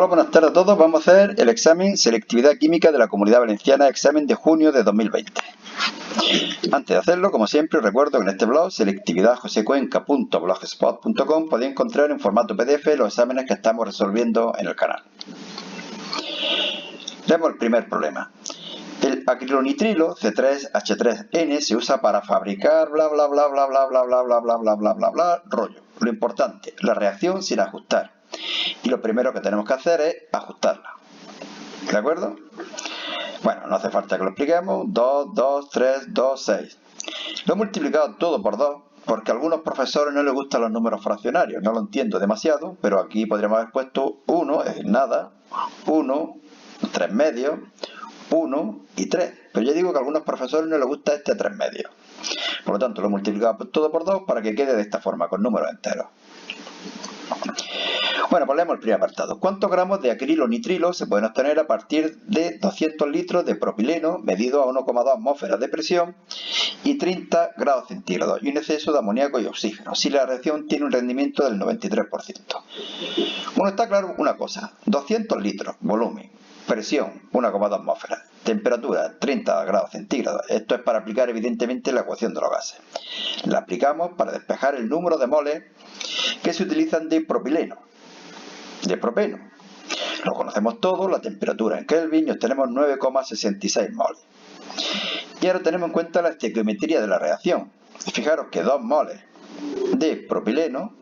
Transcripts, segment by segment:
Hola, buenas tardes a todos. Vamos a hacer el examen Selectividad Química de la Comunidad Valenciana, examen de junio de 2020. Antes de hacerlo, como siempre, recuerdo que en este blog, selectividadjosecuenca.blogspot.com, podéis encontrar en formato PDF los exámenes que estamos resolviendo en el canal. Vemos el primer problema. El acrilonitrilo C3H3N se usa para fabricar bla bla bla bla bla bla bla bla bla bla bla bla bla rollo. Lo importante, la reacción sin ajustar. Y lo primero que tenemos que hacer es ajustarla. ¿De acuerdo? Bueno, no hace falta que lo expliquemos. 2, 2, 3, 2, 6. Lo he multiplicado todo por 2 porque a algunos profesores no les gustan los números fraccionarios. No lo entiendo demasiado, pero aquí podríamos haber puesto 1, es decir, nada, 1, 3 medios, 1 y 3. Pero yo digo que a algunos profesores no les gusta este 3 medios. Por lo tanto, lo he multiplicado todo por 2 para que quede de esta forma, con números enteros. Bueno, pues leemos el primer apartado. ¿Cuántos gramos de acrilonitrilo se pueden obtener a partir de 200 litros de propileno medido a 1,2 atmósferas de presión y 30 grados centígrados y un exceso de amoníaco y oxígeno, si la reacción tiene un rendimiento del 93%? Bueno, está claro una cosa. 200 litros, volumen, presión, 1,2 atmósferas, temperatura, 30 grados centígrados. Esto es para aplicar evidentemente la ecuación de los gases. La aplicamos para despejar el número de moles que se utilizan de propileno, de propeno. Lo conocemos todos, la temperatura en Kelvin, y obtenemos 9,66 moles. Y ahora tenemos en cuenta la estequiometría de la reacción. Fijaros que 2 moles de propileno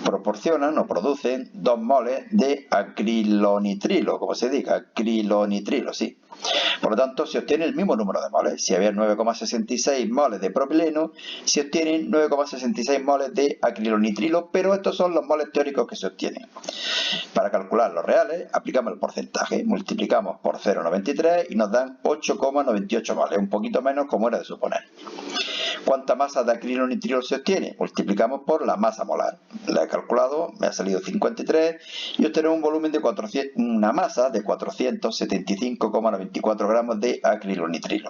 proporcionan o producen 2 moles de acrilonitrilo, como se diga, acrilonitrilo, sí. Por lo tanto, se obtiene el mismo número de moles. Si había 9,66 moles de propileno, se obtienen 9,66 moles de acrilonitrilo, pero estos son los moles teóricos que se obtienen. Para calcular los reales, aplicamos el porcentaje, multiplicamos por 0,93 y nos dan 8,98 moles, un poquito menos como era de suponer. ¿Cuánta masa de acrilonitrilo se obtiene? Multiplicamos por la masa molar. La he calculado, me ha salido 53 y obtenemos un volumen de una masa de 475,94 gramos de acrilonitrilo.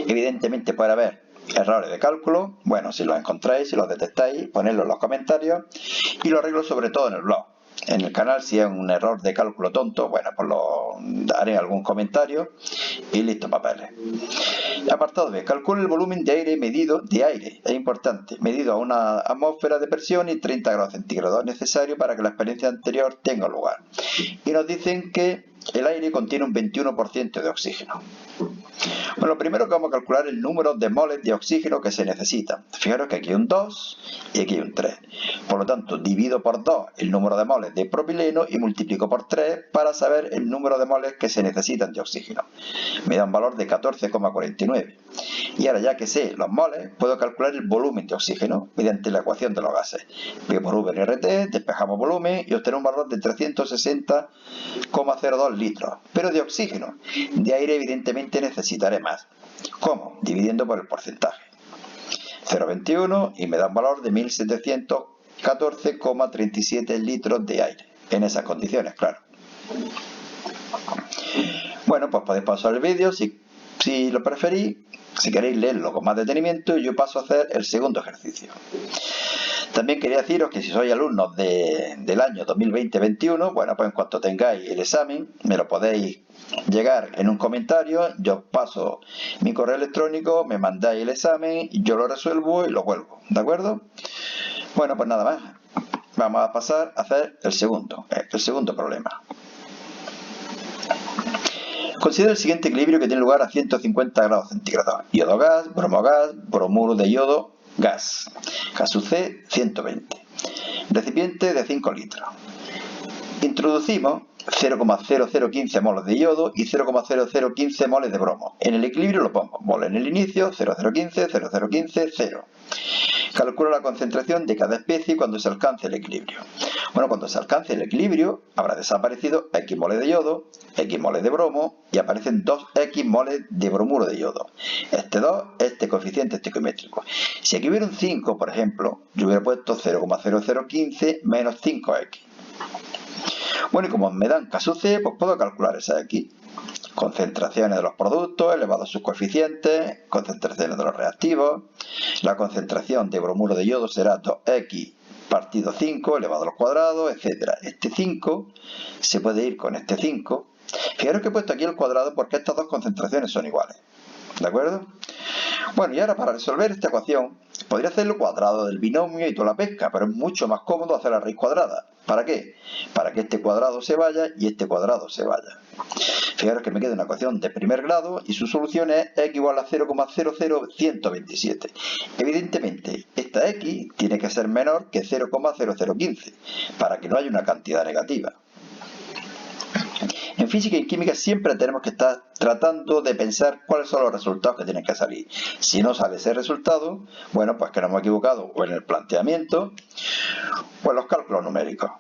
Evidentemente puede haber errores de cálculo. Bueno, si los encontráis, si los detectáis, ponedlo en los comentarios y lo arreglo sobre todo en el blog. En el canal, si es un error de cálculo tonto, bueno, pues lo daré algún comentario y listo, papeles. Apartado B. Calcula el volumen de aire medido, es importante, medido a una atmósfera de presión y 30 grados centígrados, necesario para que la experiencia anterior tenga lugar. Y nos dicen que el aire contiene un 21% de oxígeno. Bueno, lo primero que vamos a calcular es el número de moles de oxígeno que se necesitan. Fijaros que aquí hay un 2 y aquí hay un 3. Por lo tanto, divido por 2 el número de moles de propileno y multiplico por 3 para saber el número de moles que se necesitan de oxígeno. Me da un valor de 14,49. Y ahora, ya que sé los moles, puedo calcular el volumen de oxígeno mediante la ecuación de los gases. V por V en RT, despejamos volumen y obtenemos un valor de 360,02 litros. Pero de oxígeno. De aire, evidentemente, necesitaré más. ¿Cómo? Dividiendo por el porcentaje. 0,21 y me da un valor de 1714,37 litros de aire. En esas condiciones, claro. Bueno, pues podéis pausar el vídeo si lo preferís. Si queréis leerlo con más detenimiento, yo paso a hacer el segundo ejercicio. También quería deciros que si sois alumnos del año 2020-21, bueno, pues en cuanto tengáis el examen, me lo podéis llegar en un comentario, yo os paso mi correo electrónico, me mandáis el examen, yo lo resuelvo y lo vuelvo, ¿de acuerdo? Bueno, pues nada más. Vamos a pasar a hacer el segundo problema. Considera el siguiente equilibrio que tiene lugar a 150 grados centígrados. Yodo gas, bromuro de yodo gas. Caso C, 120. Recipiente de 5 litros. Introducimos 0,0015 moles de yodo y 0,0015 moles de bromo. En el equilibrio lo pongo. Mole en el inicio, 0,015, 0,015, 0. Calcula la concentración de cada especie cuando se alcance el equilibrio. Bueno, cuando se alcance el equilibrio, habrá desaparecido X moles de yodo, X moles de bromo y aparecen 2X moles de bromuro de yodo. Este 2 es este coeficiente estequiométrico. Si aquí hubiera un 5, por ejemplo, yo hubiera puesto 0,0015 menos 5X. Bueno, y como me dan caso C, pues puedo calcular esa X. Concentraciones de los productos elevados a sus coeficientes, concentraciones de los reactivos. La concentración de bromuro de yodo será 2X partido 5 elevado al cuadrado, etcétera. Este 5 se puede ir con este 5. Fijaros que he puesto aquí el cuadrado porque estas dos concentraciones son iguales. ¿De acuerdo? Bueno, y ahora para resolver esta ecuación, podría hacerlo cuadrado del binomio y toda la pesca, pero es mucho más cómodo hacer la raíz cuadrada. ¿Para qué? Para que este cuadrado se vaya y este cuadrado se vaya. Fijaros que me queda una ecuación de primer grado y su solución es x igual a 0,00127. Evidentemente, esta x tiene que ser menor que 0,0015 para que no haya una cantidad negativa. En física y química siempre tenemos que estar tratando de pensar cuáles son los resultados que tienen que salir. Si no sale ese resultado, bueno, pues que nos hemos equivocado o en el planteamiento o en los cálculos numéricos.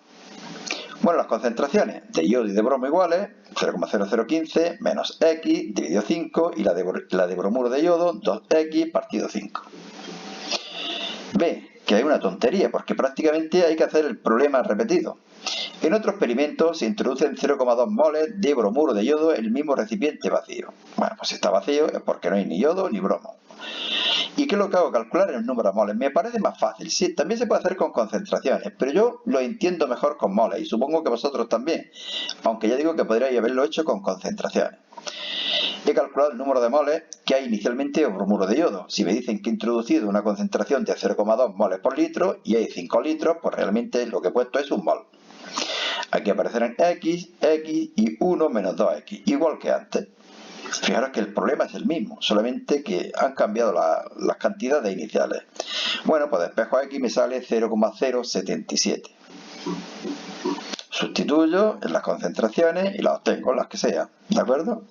Bueno, las concentraciones de iodo y de bromo iguales, 0,0015 menos x dividido 5 y la de bromuro de yodo, 2x partido 5. Ve que hay una tontería porque prácticamente hay que hacer el problema repetido. En otro experimento se introducen 0,2 moles de bromuro de yodo en el mismo recipiente vacío. Bueno, pues si está vacío es porque no hay ni yodo ni bromo. ¿Y qué es lo que hago? Calcular en número de moles. Me parece más fácil. Sí, también se puede hacer con concentraciones, pero yo lo entiendo mejor con moles y supongo que vosotros también. Aunque ya digo que podríais haberlo hecho con concentraciones. He calculado el número de moles que hay inicialmente en bromuro de yodo. Si me dicen que he introducido una concentración de 0,2 moles por litro y hay 5 litros, pues realmente lo que he puesto es un mol. Aquí aparecerán x, x y 1 menos 2x, igual que antes. Fijaros que el problema es el mismo, solamente que han cambiado las cantidades iniciales. Bueno, pues despejo aquí me sale 0,077. Sustituyo en las concentraciones y las obtengo, las que sean, ¿de acuerdo?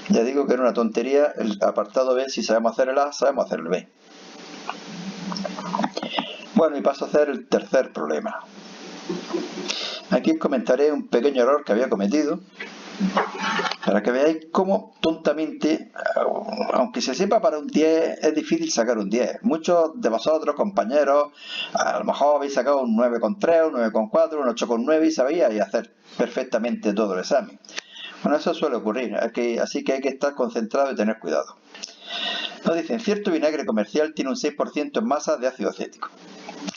Ya digo que era una tontería el apartado B, si sabemos hacer el A, sabemos hacer el B. Bueno, y paso a hacer el tercer problema. Aquí os comentaré un pequeño error que había cometido para que veáis cómo tontamente, aunque se sepa para un 10, es difícil sacar un 10. Muchos de vosotros, compañeros, a lo mejor habéis sacado un 9,3, un 9,4, un 8,9 y sabíais hacer perfectamente todo el examen. Bueno, eso suele ocurrir, así que hay que estar concentrado y tener cuidado. Nos dicen, cierto vinagre comercial tiene un 6% en masa de ácido acético.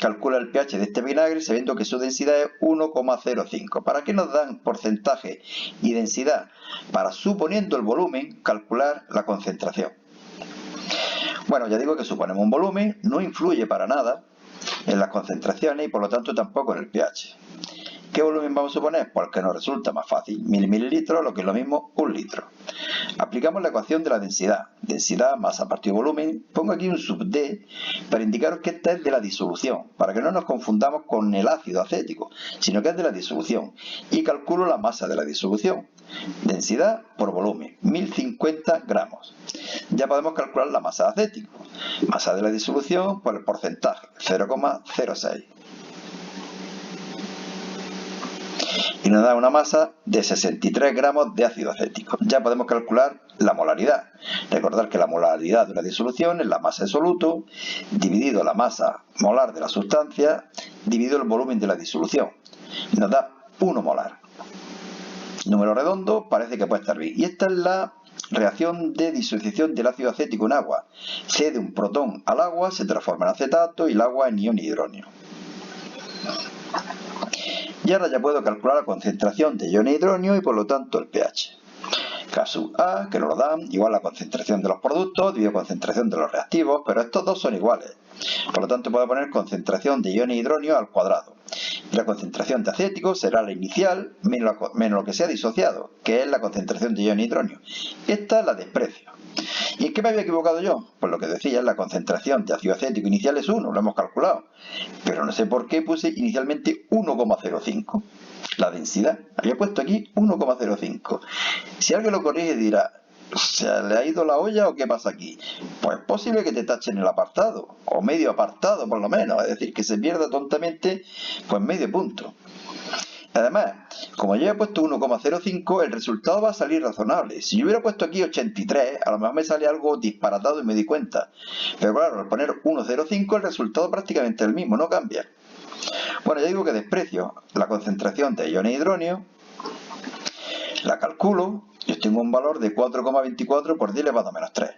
Calcula el pH de este vinagre sabiendo que su densidad es 1,05. ¿Para qué nos dan porcentaje y densidad? Para, suponiendo el volumen, calcular la concentración. Bueno, ya digo que suponemos un volumen, no influye para nada en las concentraciones y por lo tanto tampoco en el pH. ¿Qué volumen vamos a suponer? Pues que nos resulta más fácil, 1000 mililitros, lo que es lo mismo, 1 litro. Aplicamos la ecuación de la densidad. Densidad, masa partido volumen. Pongo aquí un sub D para indicaros que esta es de la disolución, para que no nos confundamos con el ácido acético, sino que es de la disolución. Y calculo la masa de la disolución. Densidad por volumen, 1050 gramos. Ya podemos calcular la masa de acético. Masa de la disolución por el porcentaje, 0,06. Y nos da una masa de 63 gramos de ácido acético. Ya podemos calcular la molaridad. Recordad que la molaridad de una disolución es la masa de soluto dividido la masa molar de la sustancia dividido el volumen de la disolución. Y nos da 1 molar. Número redondo, parece que puede estar bien. Y esta es la reacción de disociación del ácido acético en agua. Cede un protón al agua, se transforma en acetato y el agua en ion hidróneo. Y ahora ya puedo calcular la concentración de iones hidróneo y por lo tanto el pH. Caso A, que nos lo dan, igual la concentración de los productos, dividido concentración de los reactivos, pero estos dos son iguales. Por lo tanto puedo poner concentración de iones hidróneo al cuadrado. Y la concentración de acético será la inicial menos lo que se ha disociado, que es la concentración de iones hidróneo. Esta la desprecio. ¿Y en qué me había equivocado yo? Pues lo que decía, la concentración de ácido acético inicial es 1, lo hemos calculado. Pero no sé por qué puse inicialmente 1,05. La densidad. Había puesto aquí 1,05. Si alguien lo corrige dirá, ¿se le ha ido la olla o qué pasa aquí? Pues es posible que te tachen el apartado, o medio apartado por lo menos, es decir, que se pierda tontamente pues medio punto. Además, como yo he puesto 1,05, el resultado va a salir razonable. Si yo hubiera puesto aquí 83, a lo mejor me sale algo disparatado y me di cuenta. Pero claro, al poner 1,05 el resultado prácticamente es el mismo, no cambia. Bueno, ya digo que desprecio la concentración de iones hidróneo, la calculo, yo tengo un valor de 4,24 por 10 elevado a menos 3.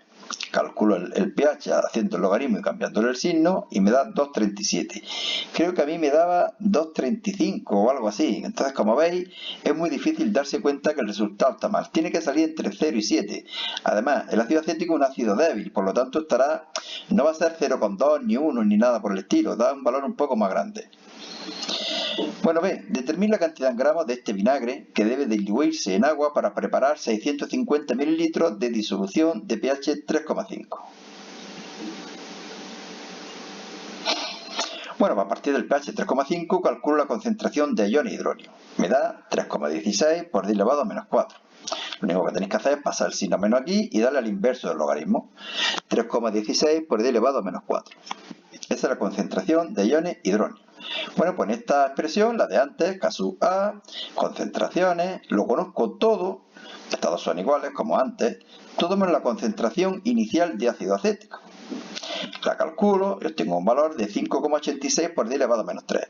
calculo el pH haciendo el logaritmo y cambiándole el signo y me da 2,37. Creo que a mí me daba 2,35 o algo así. Entonces, como veis, es muy difícil darse cuenta que el resultado está mal. Tiene que salir entre 0 y 7. Además, el ácido acético es un ácido débil, por lo tanto no va a ser 0,2 ni 1 ni nada por el estilo. Da un valor un poco más grande. Bueno, determina la cantidad en gramos de este vinagre que debe diluirse en agua para preparar 650 mililitros de disolución de pH 3,5. Bueno, a partir del pH 3,5 calculo la concentración de iones hidróneo. Me da 3,16 por 10 elevado a menos 4. Lo único que tenéis que hacer es pasar el signo menos aquí y darle al inverso del logaritmo. 3,16 por 10 elevado a menos 4. Esa es la concentración de iones hidróneo. Bueno, pues en esta expresión, la de antes, caso A, concentraciones, lo conozco todo, estados son iguales como antes, todo menos la concentración inicial de ácido acético. La calculo y obtengo un valor de 5,86 por 10 elevado a menos 3.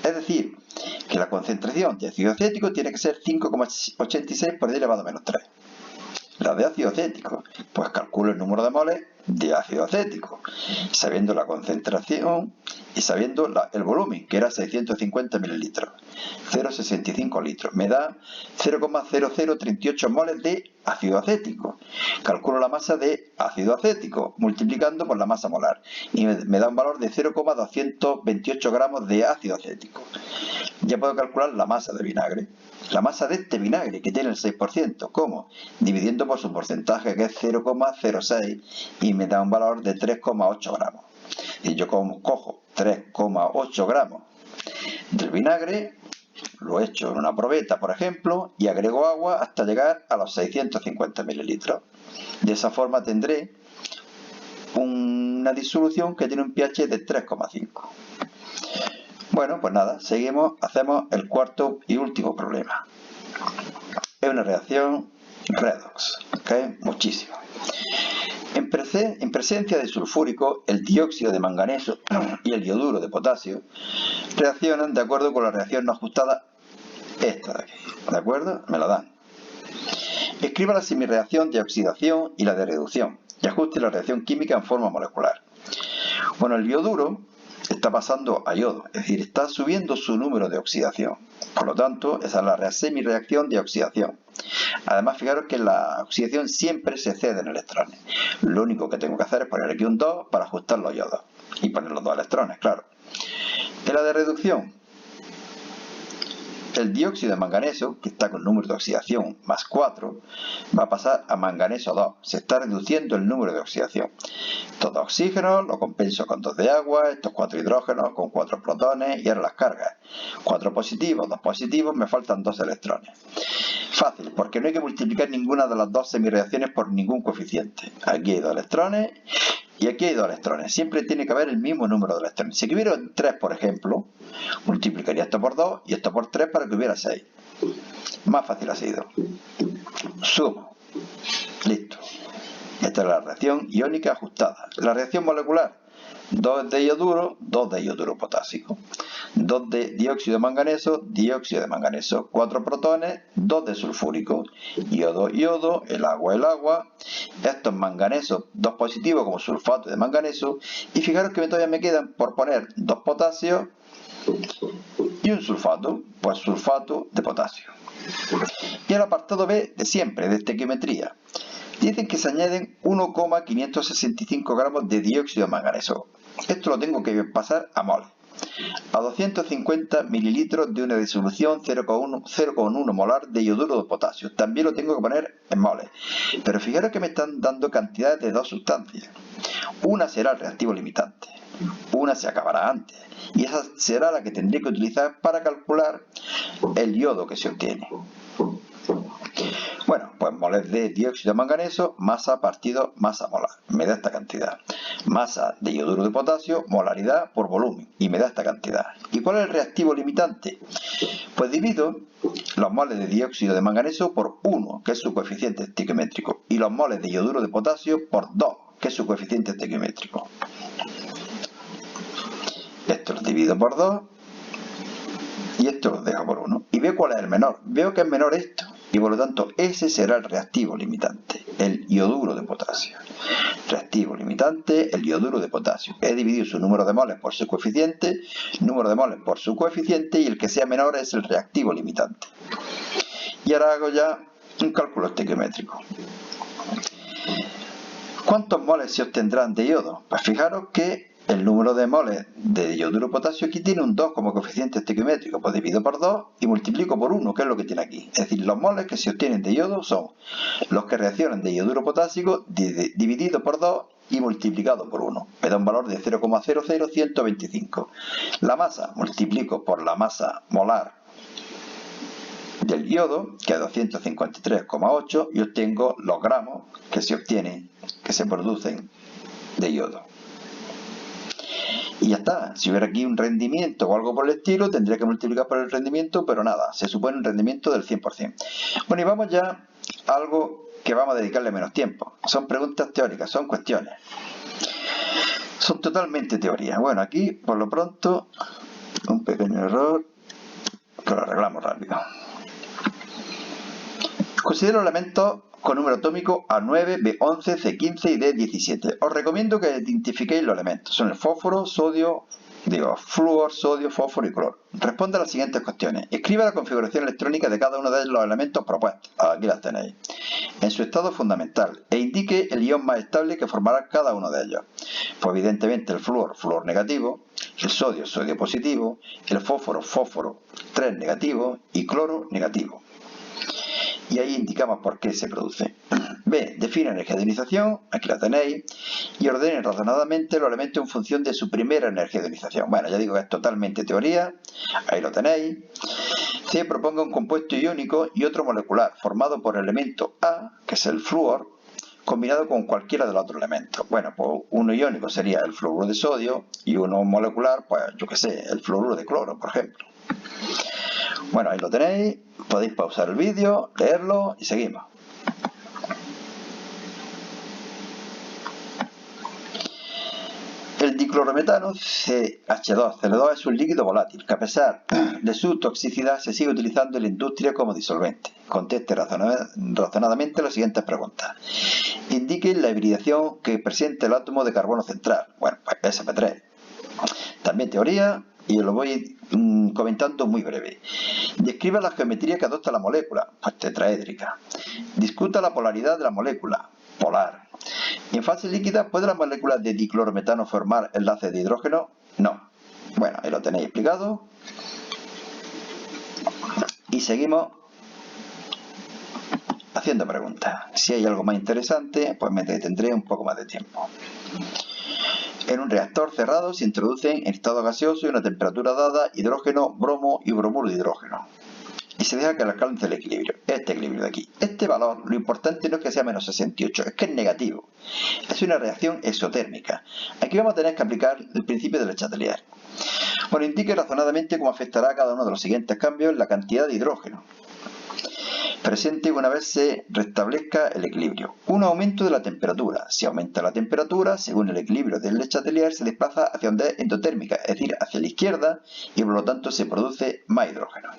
Es decir, que la concentración de ácido acético tiene que ser 5,86 por 10 elevado a menos 3. La de ácido acético, pues calculo el número de moles de ácido acético, sabiendo la concentración y sabiendo el volumen, que era 650 mililitros, 0,65 litros. Me da 0,0038 moles de ácido acético. Calculo la masa de ácido acético, multiplicando por la masa molar, y me da un valor de 0,228 gramos de ácido acético. Ya puedo calcular la masa de vinagre. La masa de este vinagre, que tiene el 6%, ¿cómo? Dividiendo por su porcentaje, que es 0,06, y me da un valor de 3,8 gramos. Y yo cojo 3,8 gramos del vinagre, lo echo en una probeta, por ejemplo, y agrego agua hasta llegar a los 650 mililitros. De esa forma tendré una disolución que tiene un pH de 3,5. Bueno, pues nada, seguimos, hacemos el cuarto y último problema. Es una reacción redox, ¿ok? Muchísimo. En presencia de sulfúrico, el dióxido de manganeso y el ioduro de potasio reaccionan de acuerdo con la reacción no ajustada, esta de aquí, ¿de acuerdo? Me la dan. Escriba la semireacción de oxidación y la de reducción y ajuste la reacción química en forma molecular. Bueno, el ioduro está pasando a yodo, es decir, está subiendo su número de oxidación. Por lo tanto, esa es la semireacción de oxidación. Además, fijaros que la oxidación siempre se cede en electrones. Lo único que tengo que hacer es poner aquí un 2 para ajustar los yodos. Y poner los 2 electrones, claro. En la de reducción, el dióxido de manganeso, que está con número de oxidación más 4, va a pasar a manganeso 2. Se está reduciendo el número de oxidación. Estos 2 oxígenos lo compenso con 2 de agua, estos 4 hidrógenos con 4 protones y ahora las cargas. 4 positivos, 2 positivos, me faltan 2 electrones. Fácil, porque no hay que multiplicar ninguna de las dos semireacciones por ningún coeficiente. Aquí hay 2 electrones y aquí hay 2 electrones. Siempre tiene que haber el mismo número de electrones. Si hubiera 3, por ejemplo, multiplicaría esto por 2 y esto por 3 para que hubiera 6. Más fácil ha sido. Sumo. Listo. Esta es la reacción iónica ajustada. La reacción molecular, 2 de ioduro, 2 de ioduro potásico. 2 de dióxido de manganeso, 4 protones, 2 de sulfúrico, yodo, yodo, el agua. Estos manganesos, 2 positivos como sulfato de manganeso. Y fijaros que todavía me quedan por poner 2 potasios y un sulfato, pues sulfato de potasio. Y el apartado B de siempre, de estequiometría. Dicen que se añaden 1,565 gramos de dióxido de manganeso. Esto lo tengo que pasar a moles. A 250 mililitros de una disolución 0,1 molar de ioduro de potasio. También lo tengo que poner en moles. Pero fijaros que me están dando cantidades de 2 sustancias. Una será el reactivo limitante. Una se acabará antes. Y esa será la que tendré que utilizar para calcular el yodo que se obtiene. Bueno, pues moles de dióxido de manganeso, masa partido masa molar. Me da esta cantidad. Masa de ioduro de potasio, molaridad por volumen. Y me da esta cantidad. ¿Y cuál es el reactivo limitante? Pues divido los moles de dióxido de manganeso por 1, que es su coeficiente estequiométrico. Y los moles de ioduro de potasio por 2, que es su coeficiente estequiométrico. Esto lo divido por 2. Y esto lo dejo por 1. Y veo cuál es el menor. Veo que es menor esto. Y por lo tanto, ese será el reactivo limitante. el ioduro de potasio. Reactivo limitante, el ioduro de potasio. He dividido su número de moles por su coeficiente, número de moles por su coeficiente, y el que sea menor es el reactivo limitante. Y ahora hago ya un cálculo estequiométrico. ¿Cuántos moles se obtendrán de yodo? Pues fijaros que el número de moles de ioduro de potasio aquí tiene un 2 como coeficiente estequiométrico. Pues divido por 2 y multiplico por 1, que es lo que tiene aquí. Es decir, los moles que se obtienen de yodo son los que reaccionan de ioduro potásico dividido por 2 y multiplicado por 1. Me da un valor de 0,00125. La masa multiplico por la masa molar del yodo, que es 253,8, y obtengo los gramos que se obtienen, que se producen de yodo. Y ya está. Si hubiera aquí un rendimiento o algo por el estilo, tendría que multiplicar por el rendimiento, pero nada, se supone un rendimiento del 100%. Bueno, y vamos ya a algo que vamos a dedicarle menos tiempo. Son preguntas teóricas, son cuestiones. Son totalmente teorías. Bueno, aquí, por lo pronto, un pequeño error que lo arreglamos rápido. Considero elementos con número atómico A9, B11, C15 y D17. Os recomiendo que identifiquéis los elementos. Son el fósforo, flúor, sodio, fósforo y cloro. Responde a las siguientes cuestiones. Escriba la configuración electrónica de cada uno de los elementos propuestos. Aquí las tenéis. En su estado fundamental. E indique el ion más estable que formará cada uno de ellos. Pues evidentemente el flúor, flúor negativo. El sodio, sodio positivo. El fósforo, fósforo 3 negativo. Y cloro negativo. Y ahí indicamos por qué se produce. B. Define energía de ionización, aquí la tenéis, y ordene razonadamente los elementos en función de su primera energía de ionización. Bueno, ya digo que es totalmente teoría, ahí lo tenéis. C. Proponga un compuesto iónico y otro molecular, formado por el elemento A, que es el flúor, combinado con cualquiera de los otros elementos. Bueno, pues uno iónico sería el fluoruro de sodio, y uno molecular, pues yo qué sé, el fluoruro de cloro, por ejemplo. Bueno, ahí lo tenéis, podéis pausar el vídeo, leerlo y seguimos. El diclorometano CH2Cl2 es un líquido volátil que, a pesar de su toxicidad, se sigue utilizando en la industria como disolvente. Conteste razonadamente las siguientes preguntas. Indique la hibridación que presenta el átomo de carbono central. Bueno, pues sp3. También teoría, y lo voy comentando muy breve. Describa la geometría que adopta la molécula, pues tetraédrica. Discuta la polaridad de la molécula, polar. En fase líquida, ¿puede la molécula de diclorometano formar enlaces de hidrógeno? No. Bueno, ahí lo tenéis explicado. Y seguimos haciendo preguntas. Si hay algo más interesante, pues me detendré un poco más de tiempo. En un reactor cerrado se introducen en estado gaseoso y a una temperatura dada hidrógeno, bromo y bromuro de hidrógeno. Y se deja que alcance el equilibrio. Este equilibrio de aquí. Este valor, lo importante no es que sea menos 68, es que es negativo. Es una reacción exotérmica. Aquí vamos a tener que aplicar el principio de Le Chatelier. Bueno, indique razonadamente cómo afectará cada uno de los siguientes cambios la cantidad de hidrógeno presente una vez se restablezca el equilibrio. Un aumento de la temperatura. Si aumenta la temperatura, según el equilibrio del Le Chatelier, se desplaza hacia donde es endotérmica, es decir, hacia la izquierda, y por lo tanto se produce más hidrógeno.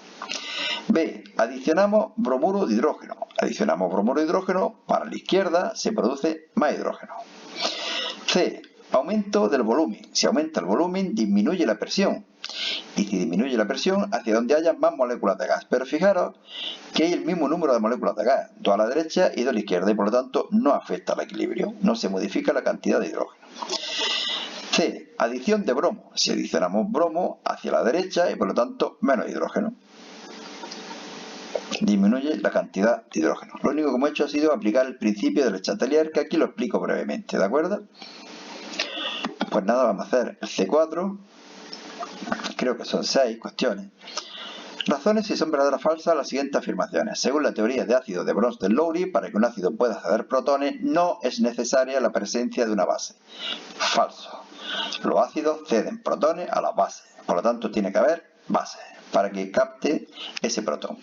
B. Adicionamos bromuro de hidrógeno. Adicionamos bromuro de hidrógeno, para la izquierda se produce más hidrógeno. C. Aumento del volumen. Si aumenta el volumen, disminuye la presión. Y si disminuye la presión, hacia donde haya más moléculas de gas. Pero fijaros que hay el mismo número de moléculas de gas, 2 a la derecha y 2 a la izquierda, y por lo tanto no afecta al equilibrio, no se modifica la cantidad de hidrógeno. C. Adición de bromo. Si adicionamos bromo hacia la derecha y por lo tanto menos hidrógeno, disminuye la cantidad de hidrógeno. Lo único que hemos hecho ha sido aplicar el principio de Le Chatelier, que aquí lo explico brevemente, ¿de acuerdo? Pues nada, vamos a hacer el C4. Creo que son 6 cuestiones. Razones si son verdaderas o falsas las siguientes afirmaciones. Según la teoría de ácido de Bronsted-Lowry, para que un ácido pueda ceder protones, no es necesaria la presencia de una base. Falso. Los ácidos ceden protones a las bases. Por lo tanto, tiene que haber base para que capte ese protón.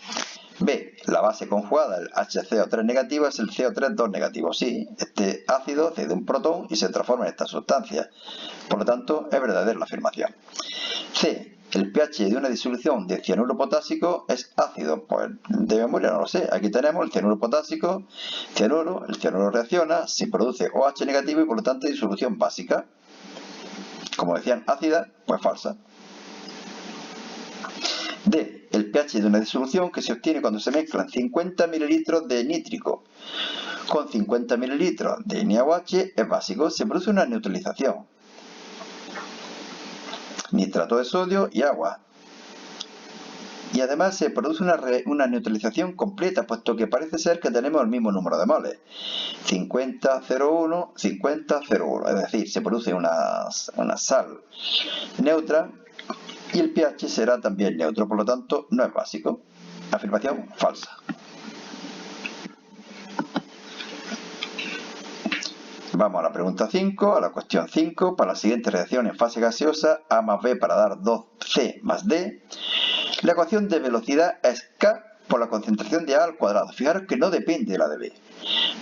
B. La base conjugada, el HCO3 negativo, es el CO3 negativo. Sí, este ácido cede un protón y se transforma en esta sustancia. Por lo tanto, es verdadera la afirmación. C. el pH de una disolución de cianuro potásico es ácido. Pues de memoria no lo sé. Aquí tenemos el cianuro potásico, cianuro, el cianuro reacciona, se produce OH negativo y por lo tanto disolución básica. Como decían, ácida, pues falsa. D. El pH de una disolución que se obtiene cuando se mezclan 50 ml de nítrico con 50 ml de NaOH es básico. Se produce una neutralización. Nitrato de sodio y agua. Y además se produce una neutralización completa, puesto que parece ser que tenemos el mismo número de moles. 50,01, 50,01. Es decir, se produce una sal neutra y el pH será también neutro, por lo tanto no es básico. Afirmación falsa. Vamos a la pregunta 5, a la cuestión 5. Para la siguiente reacción en fase gaseosa, A más B para dar 2C más D, la ecuación de velocidad es K por la concentración de A al cuadrado. Fijaros que no depende de la de B.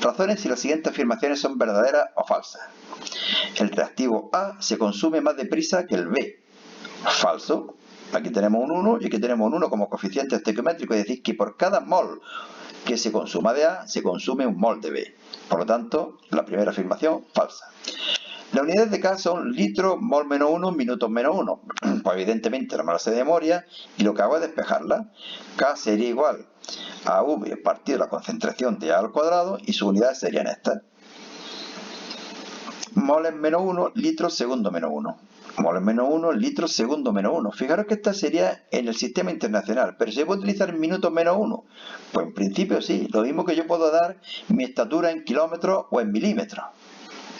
Razonen si las siguientes afirmaciones son verdaderas o falsas. El reactivo A se consume más deprisa que el B. Falso. Aquí tenemos un 1 y aquí tenemos un 1 como coeficiente estequiométrico, es decir, que por cada mol que se consuma de A, se consume un mol de B. Por lo tanto, la primera afirmación, falsa. Las unidades de K son litros, mol menos 1, minutos menos 1. Pues evidentemente no me la sé de memoria y lo que hago es despejarla. K sería igual a V partido de la concentración de A al cuadrado y sus unidades serían estas. Moles menos 1, litros, segundo menos 1. Moles menos 1, litros, segundo menos 1. Fijaros que esta sería en el sistema internacional, pero ¿se puede utilizar en minutos menos 1? Pues en principio sí, lo mismo que yo puedo dar mi estatura en kilómetros o en milímetros.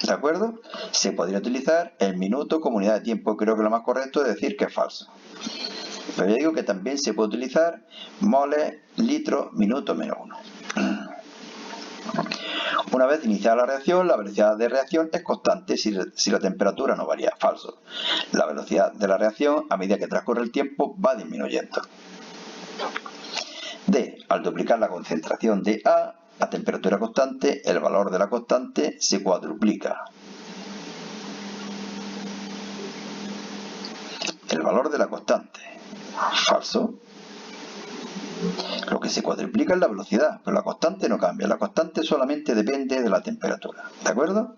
¿De acuerdo? Se podría utilizar el minuto como unidad de tiempo. Creo que lo más correcto es decir que es falso. Pero yo digo que también se puede utilizar moles, litros, minutos menos 1. Una vez iniciada la reacción, la velocidad de reacción es constante si la temperatura no varía. Falso. La velocidad de la reacción, a medida que transcurre el tiempo, va disminuyendo. D. Al duplicar la concentración de A a temperatura constante, el valor de la constante se cuadruplica. El valor de la constante. Falso. Lo que se cuadruplica es la velocidad, pero la constante no cambia. La constante solamente depende de la temperatura. ¿De acuerdo?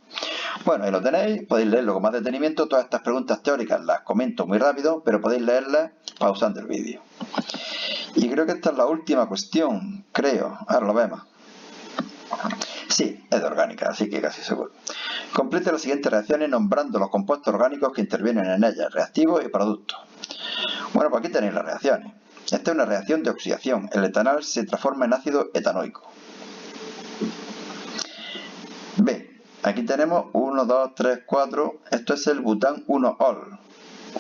Bueno, ahí lo tenéis. Podéis leerlo con más detenimiento. Todas estas preguntas teóricas las comento muy rápido, pero podéis leerlas pausando el vídeo. Y creo que esta es la última cuestión, creo. Ahora lo vemos. Sí, es de orgánica, así que casi seguro. Complete las siguientes reacciones nombrando los compuestos orgánicos que intervienen en ellas, reactivos y productos. Bueno, pues aquí tenéis las reacciones. Esta es una reacción de oxidación. El etanol se transforma en ácido etanoico. B. Aquí tenemos 1, 2, 3, 4. Esto es el bután 1-ol.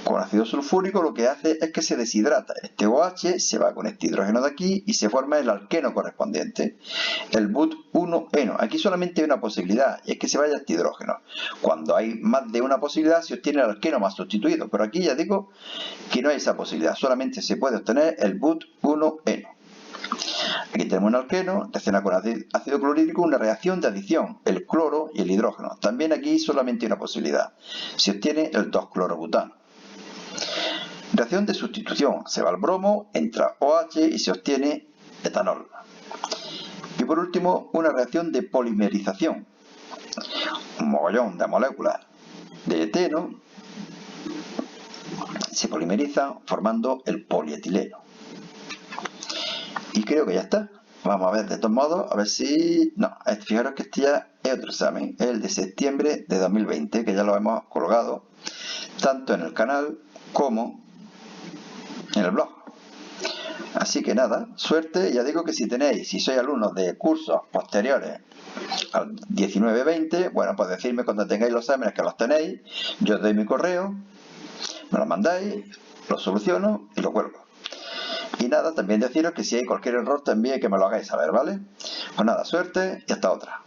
Con ácido sulfúrico lo que hace es que se deshidrata. Este OH se va con este hidrógeno de aquí y se forma el alqueno correspondiente. El but1-eno. Aquí solamente hay una posibilidad y es que se vaya este hidrógeno. Cuando hay más de una posibilidad se obtiene el alqueno más sustituido. Pero aquí ya digo que no hay esa posibilidad. Solamente se puede obtener el but1-eno. Aquí tenemos un alqueno, reacciona con ácido clorhídrico, una reacción de adición, el cloro y el hidrógeno. También aquí solamente hay una posibilidad. Se obtiene el 2-clorobutano. Reacción de sustitución. Se va al bromo, entra OH y se obtiene etanol. Y por último, una reacción de polimerización. Un mogollón de moléculas de eteno se polimerizan formando el polietileno. Y creo que ya está. Vamos a ver de todos modos, a ver si... No, fijaros que este ya es otro examen, el de septiembre de 2020, que ya lo hemos colgado tanto en el canal como en el blog. Así que nada, suerte. Ya digo que si sois alumnos de cursos posteriores al 19-20, bueno, pues decidme cuando tengáis los exámenes que los tenéis, yo os doy mi correo, me lo mandáis, lo soluciono y lo cuelgo. Y nada, también deciros que si hay cualquier error también que me lo hagáis saber, ¿vale? Pues nada, suerte y hasta otra.